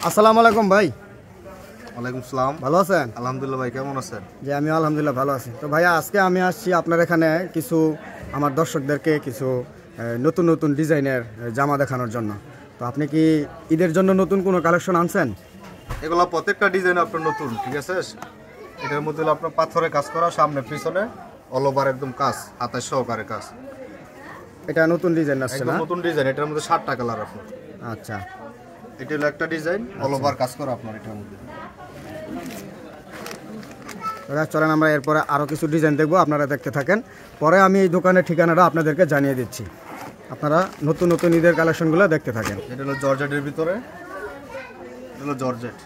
আসসালামু আলাইকুম ভাই। ওয়ালাইকুম আসসালাম। ভালো আছেন? আলহামদুলিল্লাহ ভাই, কেমন আছেন? জি আমি আলহামদুলিল্লাহ ভালো আছি। তো ভাইয়া আজকে আমি আসছি আপনার এখানে কিছু আমার দর্শকদেরকে কিছু নতুন নতুন ডিজাইনের জামা দেখানোর জন্য। তো আপনি কি ঈদের জন্য নতুন কোনো কালেকশন আনছেন? এগুলো প্রত্যেকটা ডিজাইন আপনার নতুন, ঠিক আছে? এটার মধ্যে আপনার পাথরে কাজ করা, সামনে পিছনে অল ওভার একদম কাজ, হাতের সহকারে কাজ। এটা নতুন ডিজাইন আসছে না? নতুন ডিজাইন, এটার মধ্যে 7টা কালার আপনার। আচ্ছা, এটা হলো একটা ডিজাইন, অল ওভার কাজ করা আপনার এটার মধ্যে। চলেন আমরা এরপরে আরও কিছু ডিজাইন দেখবো, আপনারা দেখতে থাকেন। পরে আমি এই দোকানের ঠিকানাটা আপনাদেরকে জানিয়ে দিচ্ছি, আপনারা নতুন নতুন ঈদের কালেকশনগুলো দেখতে থাকেন। এটা হলো জর্জেটের ভিতরে, এটা হলো জর্জেট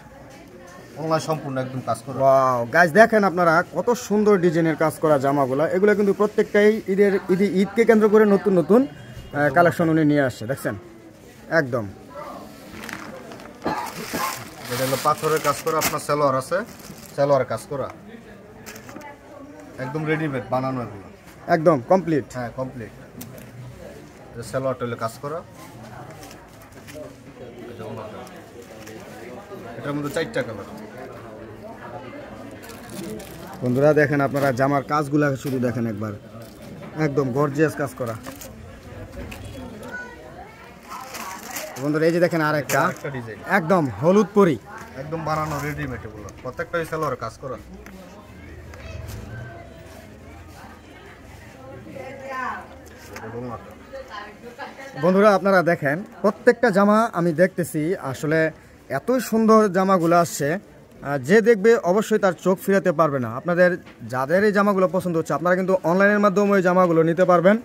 অনলাইন সম্পূর্ণ একদম কাজ করা। ওয়াও গাইস, দেখেন আপনারা কত সুন্দর ডিজাইনের কাজ করা জামাগুলো। এগুলো কিন্তু প্রত্যেকটাই ঈদকে কেন্দ্র করে নতুন নতুন কালেকশন উনি নিয়ে আসছে, দেখছেন একদম। এটা হলো পাথরের কাজ করা, আপনার সালোয়ার আছে, সালোয়ারের কাজ করা একদম রেডিমেড বানানো, এগুলো একদম কমপ্লিট। হ্যাঁ কমপ্লিট। সালোয়ারটা হলো কাজ করা, এটার মধ্যে 4টা কালার। বন্ধুরা দেখেন আপনারা জামার কাজগুলো শুধু দেখেন একবার, একদম গর্জিয়াস কাজ করা। বন্ধুরা এই যে দেখেন আর একটা ডিজাইন একদম হলুদ পরি, একদম বানানো রেডিমেড, এগুলো প্রত্যেকটাই সালোয়ারের কাজ করা। বন্ধুরা আপনারা দেখেন প্রত্যেকটা জামা আমি দেখতেছি, আসলে এতই সুন্দর জামাগুলো আসছে, যে দেখবে অবশ্যই তার চোখ ফিরাতে পারবে না। আপনাদের যাদের এই জামাগুলো পছন্দ হচ্ছে আপনারা কিন্তু অনলাইনের মাধ্যমে ওই জামাগুলো নিতে পারবেন,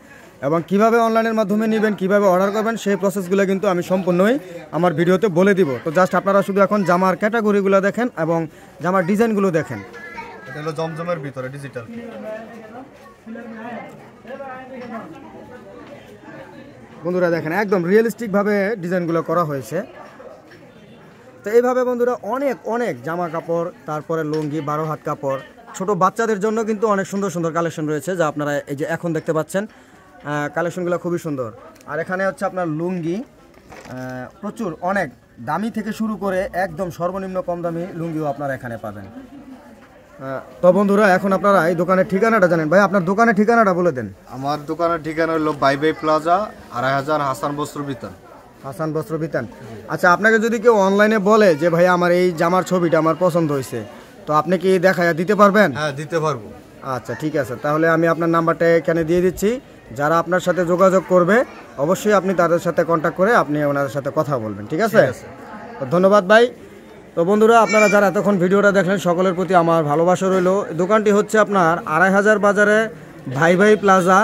এবং কিভাবে অনলাইনের মাধ্যমে নেবেন, কিভাবে অর্ডার করবেন, সেই প্রসেসগুলো কিন্তু আমি সম্পূর্ণই আমার ভিডিওতে বলে দিব। তো জাস্ট আপনারা শুধু এখন জামার ক্যাটাগরিগুলো দেখেন এবং জামার ডিজাইনগুলো দেখেন। এটা হলো জমজমের ভিতরে ডিজিটাল। বন্ধুরা দেখেন একদম রিয়েলিস্টিকভাবে ডিজাইনগুলো করা হয়েছে। তো এইভাবে বন্ধুরা অনেক অনেক জামা কাপড়, তারপরে লুঙ্গি, 12 হাত কাপড়, ছোট বাচ্চাদের জন্য কিন্তু অনেক সুন্দর সুন্দর কালেকশন রয়েছে, যা আপনারা এই যে এখন দেখতে পাচ্ছেন। কালেকশনগুলো খুবই সুন্দর। আর এখানে হচ্ছে আপনার লুঙ্গি, প্রচুর অনেক দামি থেকে শুরু করে একদম সর্বনিম্ন কম দামি লুঙ্গিও আপনারা এখানে পাবেন। তো বন্ধুরা এখন আপনারা এই দোকানের ঠিকানাটা জানেন। ভাই আপনার দোকানের ঠিকানাটা বলে দেন। আমার দোকানের ঠিকানা হলো বাই প্লাজা, 2500 হাসান বস্ত্র বিতান। হাসান বস্ত্র বিতান। আচ্ছা, আপনাকে যদি কেউ অনলাইনে বলে যে ভাই আমার এই জামার ছবিটা আমার পছন্দ হয়েছে, তো আপনি কি দেখায় দিতে পারবেন? হ্যাঁ দিতে পারবো। আচ্ছা ঠিক আছে, তাহলে আমি আপনার নাম্বারটা এখানে দিয়ে দিচ্ছি। যারা আপনার সাথে যোগাযোগ করবে অবশ্যই আপনি তাদের সাথে কন্ট্যাক্ট করে আপনি ওনাদের সাথে কথা বলবেন, ঠিক আছে? তো ধন্যবাদ ভাই। তো বন্ধুরা আপনারা যারা এতক্ষণ ভিডিওটা দেখলেন সকলের প্রতি আমার ভালোবাসা রইল। দোকানটি হচ্ছে আপনার 2500 বাজারে ভাই প্লাজা,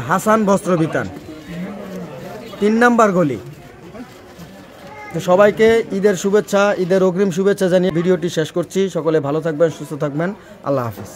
হাসান বস্ত্র বিতান, 3 নাম্বার গলি। তো সবাইকে ঈদের শুভেচ্ছা, ঈদের অগ্রিম শুভেচ্ছা জানিয়ে ভিডিওটি শেষ করছি। সকলে ভালো থাকবেন, সুস্থ থাকবেন, আল্লাহ হাফিজ।